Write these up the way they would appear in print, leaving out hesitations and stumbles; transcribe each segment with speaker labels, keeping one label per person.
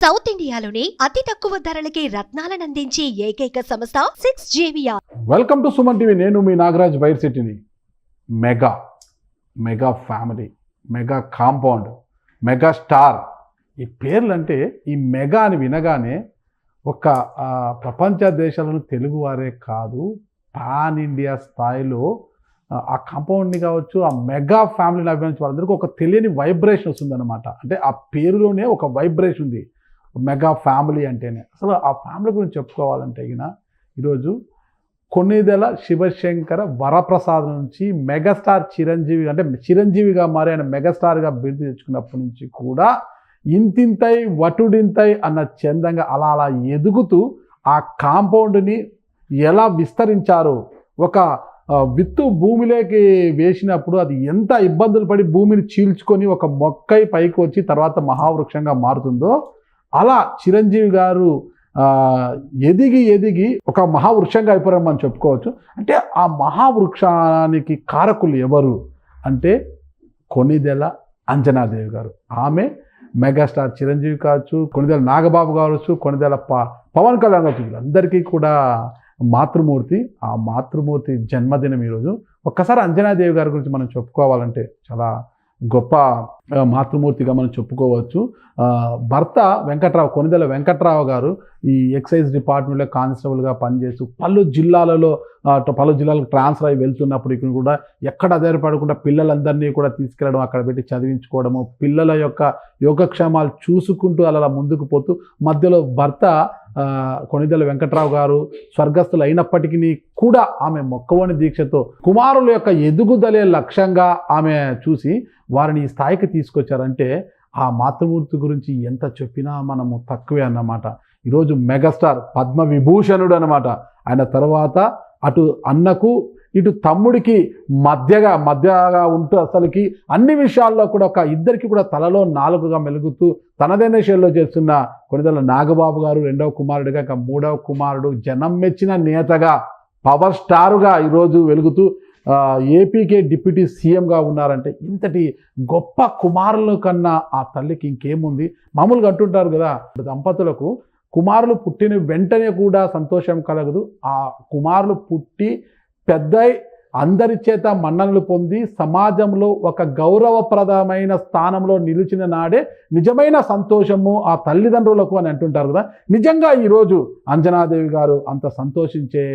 Speaker 1: South ఇండియాలోనే అతి తక్కువ ధరలకి రత్నాలను అందించే ఏకైక సంస్థ 6JVR.
Speaker 2: Welcome to Suman TV. నేను మీ నాగరాజ్ బైర్ సిటీని. Mega family, mega compound, mega star, ఈ పేర్లు అంటే ఈ మెగా అని వినగానే ఒక ప్రపంచ దేశాలను తెలుగువారే కాదు, పాన్ ఇండియా స్థాయిలో ఆ కాంపౌండ్ని కావచ్చు, ఆ మెగా ఫ్యామిలీని అభిమానించే వాళ్ళందరికీ ఒక తెలియని వైబ్రేషన్ వస్తుందన్నమాట. అంటే ఆ పేరులోనే ఒక వైబ్రేషన్ ఉంది, మెగా ఫ్యామిలీ అంటేనే. అసలు ఆ ఫ్యామిలీ గురించి చెప్పుకోవాలంటే ఈరోజు కొన్నిదెల శివశంకర వరప్రసాద్ నుంచి మెగాస్టార్ చిరంజీవి, అంటే చిరంజీవిగా మారి ఆయన మెగాస్టార్గా బిరుదు తెచ్చుకున్నప్పటి నుంచి కూడా ఇంతింతై వటుడింతై అన్న చందంగా అలా అలా ఎదుగుతూ ఆ కాంపౌండ్ని ఎలా విస్తరించారు. ఒక విత్తు భూమిలోకి వేసినప్పుడు అది ఎంత ఇబ్బందులు పడి భూమిని చీల్చుకొని ఒక మొక్కై పైకి వచ్చి తర్వాత మహావృక్షంగా మారుతుందో, అలా చిరంజీవి గారు ఎదిగి ఒక మహావృక్షంగా అయిపోయారని మనం చెప్పుకోవచ్చు. అంటే ఆ మహావృక్షానికి కారకులు ఎవరు అంటే కొన్నిదెల అంజనాదేవి గారు. ఆమె మెగాస్టార్ చిరంజీవి కావచ్చు, కొన్నిదెల నాగబాబు కావచ్చు, కొన్నిదెల పవన్ కళ్యాణ్ కావచ్చు, వీళ్ళందరికీ కూడా మాతృమూర్తి. ఆ మాతృమూర్తి జన్మదినం ఈరోజు. ఒక్కసారి అంజనాదేవి గారి గురించి మనం చెప్పుకోవాలంటే చాలా గొప్ప మాతృమూర్తిగా మనం చెప్పుకోవచ్చు. భర్త వెంకట్రావు, కొన్నిదెల వెంకట్రావు గారు ఈ ఎక్సైజ్ డిపార్ట్మెంట్లో కానిస్టేబుల్గా పనిచేస్తూ పలు జిల్లాలకు ట్రాన్స్ఫర్ అయి వెళ్తున్నప్పుడు ఇక్కడ కూడా ఎక్కడ ఆధారపడకుండా పిల్లలందరినీ కూడా తీసుకెళ్ళడం, అక్కడ పెట్టి చదివించుకోవడము, పిల్లల యొక్క యోగక్షేమాలు చూసుకుంటూ అలా ముందుకు పోతూ మధ్యలో భర్త కొన్నిదెల వెంకట్రావు గారు స్వర్గస్థులు అయినప్పటికీ కూడా ఆమె మొక్కవని దీక్షతో కుమారుల యొక్క ఎదుగుదలే లక్ష్యంగా ఆమె చూసి వారిని ఈ స్థాయికి తీసుకొచ్చారంటే ఆ మాతృమూర్తి గురించి ఎంత చెప్పినా మనము తక్కువే అన్నమాట. ఈరోజు మెగాస్టార్ పద్మవిభూషణుడు అనమాట. ఆయన తర్వాత అటు అన్నకు ఇటు తమ్ముడికి మధ్యగా ఉంటూ అసలుకి అన్ని విషయాల్లో కూడా ఒక ఇద్దరికి కూడా తలలో నాలుగుగా మెలుగుతూ తనదైన శైలిలో చేస్తున్న కొన్నిదెల నాగబాబు గారు రెండవ కుమారుడిగా, ఇక మూడవ కుమారుడు జనం మెచ్చిన నేతగా పవర్ స్టారుగా ఈరోజు వెలుగుతూ ఏపీకే డిప్యూటీ సీఎంగా ఉన్నారంటే ఇంతటి గొప్ప కుమారుల కన్నా ఆ తల్లికి ఇంకేముంది. మామూలుగా అంటుంటారు కదా, దంపతులకు కుమారులు పుట్టిన వెంటనే కూడా సంతోషం కలగదు. ఆ కుమారులు పుట్టి పెద్దై అందరి చేత మన్ననలు పొంది సమాజంలో ఒక గౌరవప్రదమైన స్థానంలో నిలిచిన నాడే నిజమైన సంతోషము ఆ తల్లిదండ్రులకు అని అంటుంటారు కదా. నిజంగా ఈరోజు అంజనాదేవి గారు అంత సంతోషించే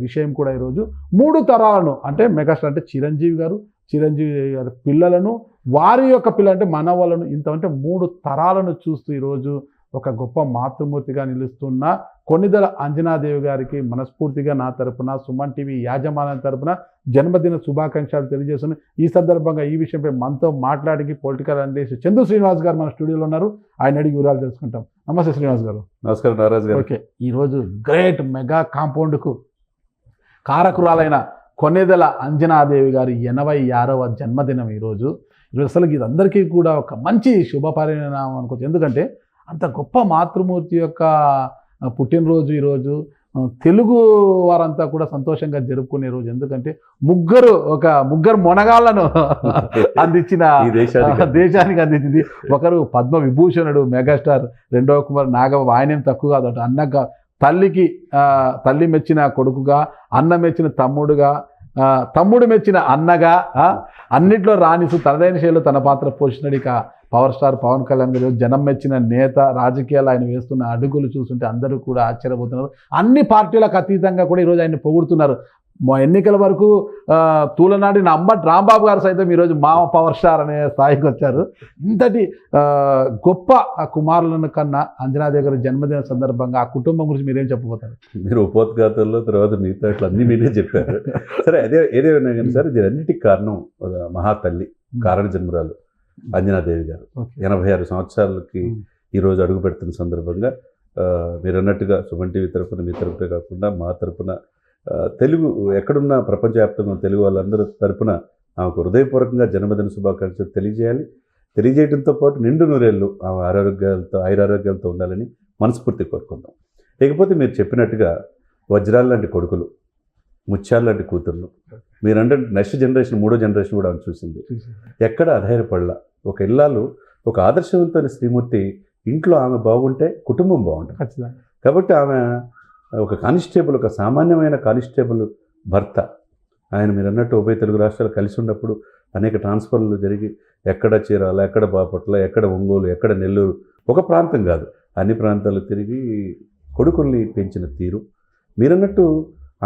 Speaker 2: విషయం కూడా ఈరోజు 3 తరాలను, అంటే మెగాస్టార్ అంటే చిరంజీవి గారి పిల్లలను, వారి యొక్క పిల్లలు అంటే మనవాళ్ళను, ఇంత అంటే 3 తరాలను చూస్తూ ఈరోజు ఒక గొప్ప మాతృమూర్తిగా నిలుస్తున్న కొన్నిదెల అంజనాదేవి గారికి మనస్ఫూర్తిగా నా తరపున, సుమన్ టీవీ యాజమాన్యం తరపున జన్మదిన శుభాకాంక్షలు తెలియజేస్తున్నాను. ఈ సందర్భంగా ఈ విషయంపై మనతో మాట్లాడి పొలిటికల్ అనలిస్ట్ చందు శ్రీనివాస్ గారు మన స్టూడియోలో ఉన్నారు. ఆయన అడిగి వివరాలు తెలుసుకుంటాం. నమస్తే శ్రీనివాస్ గారు.
Speaker 3: నమస్కారం నారాజ్ గారు.
Speaker 2: ఓకే, ఈరోజు గ్రేట్ మెగా కాంపౌండ్కు కారకురాలైన కొన్నిదెల అంజనాదేవి గారి 86వ జన్మదినం ఈరోజు. అసలు ఇది అందరికీ కూడా ఒక మంచి శుభ పరిణామం అనుకోవచ్చు. ఎందుకంటే అంత గొప్ప మాతృమూర్తి యొక్క పుట్టినరోజు ఈరోజు తెలుగు వారంతా కూడా సంతోషంగా జరుపుకునే రోజు. ఎందుకంటే ముగ్గురు మొనగాళ్లను అందించిన దేశానికి అందించింది. ఒకరు పద్మవిభూషణుడు మెగాస్టార్, రెండవ కుమారు నాగబాబు, ఆయనేం తక్కువ కాదు. అటు అన్నగా తల్లి మెచ్చిన కొడుకుగా, అన్న మెచ్చిన తమ్ముడుగా, తమ్ముడు మెచ్చిన అన్నగా, అన్నిట్లో రాణిస్తూ తనదైన శైలిలో తన పాత్ర పోషించాడు. ఇక పవర్ స్టార్ పవన్ కళ్యాణ్ గారు జనం మెచ్చిన నేత. రాజకీయాలు ఆయన వేస్తున్న అడుగులు చూస్తుంటే అందరూ కూడా ఆశ్చర్యపోతున్నారు. అన్ని పార్టీలకు అతీతంగా కూడా ఈరోజు ఆయన పొగుడుతున్నారు. ఎన్నికల వరకు తూలనాడిన అంబటి రాంబాబు గారు సైతం ఈరోజు మా పవర్ స్టార్ అనే స్థాయికి వచ్చారు. ఇంతటి గొప్ప కుమారులను కన్నా అంజనాదేవి గారి జన్మదిన సందర్భంగా ఆ కుటుంబం గురించి మీరేం చెప్పబోతారు?
Speaker 3: మీరు ఉపోద్ఘాతాల్లో తర్వాత మిగతా అట్లా అన్ని మీరే చెప్పారు. సరే, ఏదేమైనా కానీ సార్, ఇది అన్నిటికీ కారణం మహాతల్లి, కారణ జన్మరాలు అంజనాదేవి గారు. 86 సంవత్సరాలకి ఈరోజు అడుగు పెడుతున్న సందర్భంగా మీరు అన్నట్టుగా సుమన్ టీవీ తరఫున, మీ తరఫునే కాకుండా మా తరఫున, తెలుగు ఎక్కడున్న ప్రపంచవ్యాప్తంగా తెలుగు వాళ్ళందరూ తరఫున ఆమెకు హృదయపూర్వకంగా జన్మదిన శుభాకాంక్షలు తెలియజేయడంతో పాటు నిండు నూరేళ్ళు ఆమె ఆయురారోగ్యాలతో ఉండాలని మనస్ఫూర్తి కోరుకుందాం. లేకపోతే మీరు చెప్పినట్టుగా వజ్రాలు లాంటి కొడుకులు, ముత్యాలు లాంటి కూతుర్లు, మీరంటే నెక్స్ట్ జనరేషన్, 3వ జనరేషన్ కూడా ఆమె చూసింది. ఎక్కడ అధైర్యపడలా. ఒక ఇల్లాలు, ఒక ఆదర్శవంతమైన శ్రీమూర్తి ఇంట్లో ఆమె బాగుంటే కుటుంబం బాగుంటుంది.
Speaker 2: ఖచ్చితంగా.
Speaker 3: కాబట్టి ఆమె ఒక కానిస్టేబుల్, ఒక సామాన్యమైన కానిస్టేబుల్ భర్త. ఆయన మీరు అన్నట్టు ఉభయ తెలుగు రాష్ట్రాలు కలిసి ఉన్నప్పుడు అనేక ట్రాన్స్ఫర్లు జరిగి ఎక్కడ చీరాల, ఎక్కడ బాపట్ల, ఎక్కడ ఒంగోలు, ఎక్కడ నెల్లూరు, ఒక ప్రాంతం కాదు అన్ని ప్రాంతాలు తిరిగి కొడుకుల్ని పెంచిన తీరు. మీరన్నట్టు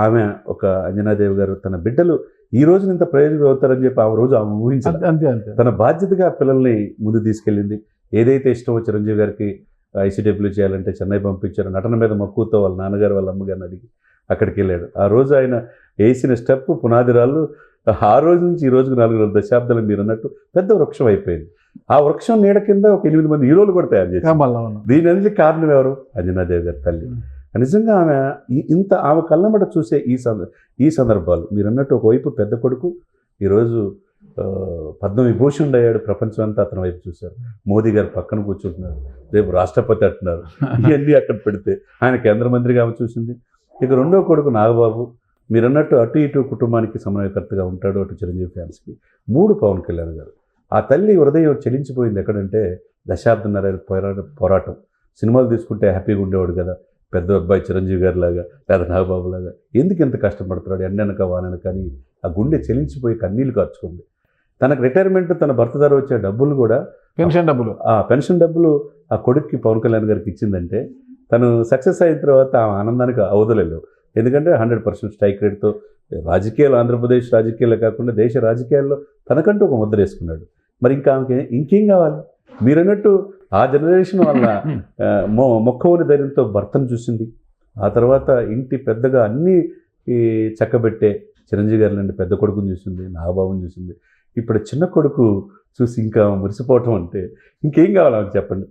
Speaker 3: ఆమె ఒక అంజనాదేవి గారు తన బిడ్డలు ఈ రోజున ఇంత ప్రయోజనం అవుతారని చెప్పి ఆ రోజు ఆమె ఊహించారు.
Speaker 2: అంతే అంతే.
Speaker 3: తన బాధ్యతగా పిల్లల్ని ముందు తీసుకెళ్ళింది. ఏదైతే ఇష్టమో చిరంజీవి గారికి ICW చేయాలంటే చెన్నై పంపించారు. నటన మీద మక్కువతో వాళ్ళ నాన్నగారు వాళ్ళ అమ్మగారిని అడిగి అక్కడికి వెళ్ళాడు. ఆ రోజు ఆయన వేసిన స్టెప్ పునాదిరాళ్ళు ఆ రోజు నుంచి ఈ రోజుకు 4 దశాబ్దాలు మీరు అన్నట్టు పెద్ద వృక్షం అయిపోయింది. ఆ వృక్షం నీడ కింద ఒక 8 మంది హీరోలు కూడా తయారు చేశారు. దీని అన్నిటికీ కారణం ఎవరు? అంజనాదేవి గారి తల్లి. నిజంగా ఆమె ఇంత ఆమె కళ్ళమట చూసే ఈ సందర్భాలు మీరు అన్నట్టు ఒకవైపు పెద్ద కొడుకు ఈరోజు పద్మవిభూషణుడు అయ్యాడు. ప్రపంచం అంతా అతని వైపు చూశారు. మోదీ గారు పక్కన కూర్చుంటున్నారు, రేపు రాష్ట్రపతి అంటున్నారు. ఇవన్నీ అక్కడ పెడితే ఆయన కేంద్ర మంత్రిగా ఆమె చూసింది. ఇక రెండో కొడుకు నాగబాబు మీరు అన్నట్టు అటు ఇటు కుటుంబానికి సమన్వయకర్తగా ఉంటాడు. అటు చిరంజీవి ఫ్యాన్స్కి. 3 పవన్ కళ్యాణ్ గారు. ఆ తల్లి హృదయం చెలించిపోయింది. ఎక్కడంటే దశాబ్దన్నర పోరాటం. సినిమాలు తీసుకుంటే హ్యాపీగా ఉండేవాడు కదా, పెద్ద అబ్బాయి చిరంజీవి గారి లాగా లేదా నాగబాబు లాగా. ఎందుకు ఎంత కష్టపడుతున్నాడు ఎండనక వాననక అని ఆ గుండె చెలించిపోయి కన్నీళ్లు కార్చుకుంది. తనకు రిటైర్మెంట్ తన భర్త ద్వారా వచ్చే డబ్బులు కూడా పెన్షన్ డబ్బులు ఆ కొడుక్కి పవన్ కళ్యాణ్ గారికి ఇచ్చిందంటే తను సక్సెస్ అయిన తర్వాత ఆ ఆనందానికి అవధులేవు. ఎందుకంటే 100% స్ట్రైక్ రేట్తో రాజకీయాలు, ఆంధ్రప్రదేశ్ రాజకీయాలు కాకుండా దేశ రాజకీయాల్లో తనకంటూ ఒక ముద్ర వేసుకున్నాడు. మరి ఇంకా ఆమెకి ఇంకేం కావాలి? మీరన్నట్టు ఆ జనరేషన్ వల్ల మొక్కవని ధైర్యంతో భర్తను చూసింది. ఆ తర్వాత ఇంటి పెద్దగా అన్నీ చక్కబెట్టే చిరంజీవి గారి నుండి పెద్ద కొడుకుని చూసింది, నాగబాబుని చూసింది. ఇప్పుడు చిన్న కొడుకు చూసి ఇంకా మురిసిపోవటం అంటే ఇంకేం కావాలి ఆమెకు చెప్పండి?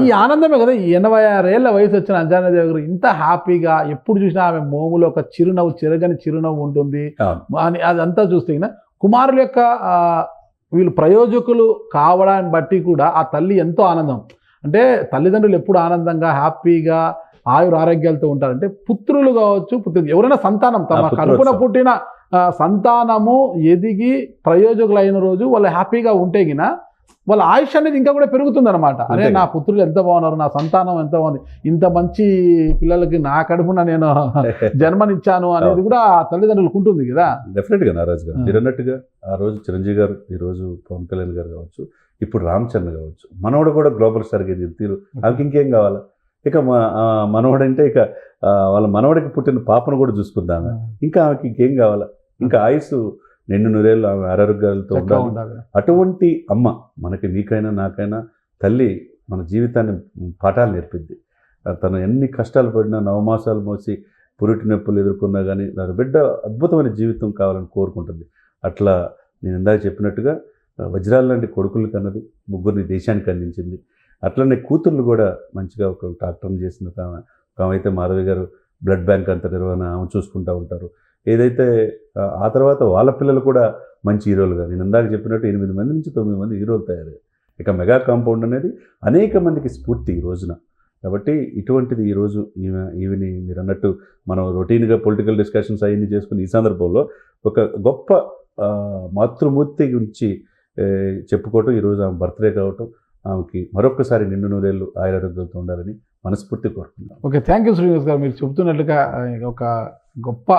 Speaker 2: ఈ ఆనందమే కదా. 86 ఏళ్ల వయసు వచ్చిన అంజనాదేవి గారు ఇంత హ్యాపీగా ఎప్పుడు చూసినా ఆమె మోములో ఒక చిరునవ్వు, చెరగని చిరునవ్వు ఉంటుంది అని అదంతా చూస్తే కుమారుల యొక్క వీళ్ళు ప్రయోజకులు కావడాన్ని బట్టి కూడా ఆ తల్లి ఎంతో ఆనందం. అంటే తల్లిదండ్రులు ఎప్పుడు ఆనందంగా హ్యాపీగా ఆయుర ఆరోగ్యాలతో ఉంటారంటే పుత్రులు కావచ్చు, ఎవరైనా సంతానం తమ కడుపున పుట్టిన సంతానము ఎదిగి ప్రయోజకులు అయిన రోజు వాళ్ళు హ్యాపీగా ఉంటే గిన వాళ్ళ ఆయుష్ అనేది ఇంకా కూడా పెరుగుతుంది అనమాట. అరే నా పుత్రులు ఎంత బాగున్నారు, నా సంతానం ఎంత బాగుంది, ఇంత మంచి పిల్లలకి నా కడుపున నేను జన్మనిచ్చాను అనేది కూడా తల్లిదండ్రులకు ఉంటుంది కదా.
Speaker 3: డెఫినెట్గా నారాజు గారు మీరు అన్నట్టుగా ఆ రోజు చిరంజీవి గారు, ఈరోజు పవన్ కళ్యాణ్ గారు కావచ్చు, ఇప్పుడు రామ్ చరణ్ కావచ్చు, మనవడు కూడా గ్లోబల్ స్టార్గా తీరు. ఆమెకి ఇంకేం కావాలా? ఇక మనవడంటే ఇక వాళ్ళ మనవడికి పుట్టిన పాపను కూడా చూసుకుందాం. ఇంకా ఆమెకి ఇంకేం కావాలా? ఇంకా ఆయుసు నిండు నూరేళ్ళు ఆమె ఆరోగ్యాలతో ఉండాలి. అటువంటి అమ్మ మనకి, నీకైనా నాకైనా తల్లి మన జీవితాన్ని పాఠాలు నేర్పిద్ది. తను ఎన్ని కష్టాలు పడినా, 9 మాసాలు మోసి పురిటి నొప్పులు ఎదుర్కొన్నా కానీ నా బిడ్డ అద్భుతమైన జీవితం కావాలని కోరుకుంటుంది. అట్లా నేను ఇందాక చెప్పినట్టుగా వజ్రాల లాంటి కొడుకులు కన్నది, 3 దేశానికి అందించింది. అట్లనే కూతుర్లు కూడా మంచిగా ఒక డాక్టర్ని చేసిన ఆమె అయితే మాధవి గారు బ్లడ్ బ్యాంక్ అంత నిర్వహణ ఆమె చూసుకుంటూ ఉంటారు. ఏదైతే ఆ తర్వాత వాళ్ళ పిల్లలు కూడా మంచి హీరోలుగా, నేను ఇందాక చెప్పినట్టు 8 మంది నుంచి 9 మంది హీరోలు తయారయ్యారు. ఇక మెగా కాంపౌండ్ అనేది అనేక మందికి స్ఫూర్తి ఈ రోజున. కాబట్టి ఇటువంటిది ఈరోజు ఈవిని మీరు అన్నట్టు మనం రొటీన్గా పొలిటికల్ డిస్కషన్స్ అవన్నీ చేసుకుని ఈ సందర్భంలో ఒక గొప్ప మాతృమూర్తి గురించి చెప్పుకోవటం, ఈరోజు ఆమె బర్త్డే కావటం, ఆమెకి మరొకసారి నిండు నూరేళ్ళు ఆయురారోగ్యంతో ఉండాలని మనస్ఫూర్తి కోరుకుంటున్నాం.
Speaker 2: ఓకే, థ్యాంక్ యూ శ్రీనివాస్ గారు. మీరు చెబుతున్నట్లుగా ఒక గొప్ప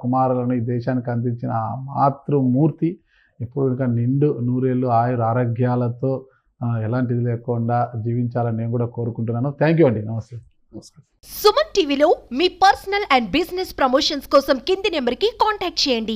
Speaker 2: కుమారులను ఈ దేశానికి అందించిన మాతృమూర్తి ఇప్పుడు ఇంకా నిండు నూరేళ్ళు ఆయుర ఆరోగ్యాలతో ఎలాంటిది లేకుండా జీవించాలని నేను కూడా కోరుకుంటున్నాను. థ్యాంక్ యూ అండి. నమస్తే.
Speaker 1: సుమన్ టీవీలో మీ పర్సనల్ అండ్ బిజినెస్ ప్రమోషన్స్ కోసం కింది నెంబర్కి కాంటాక్ట్ చేయండి.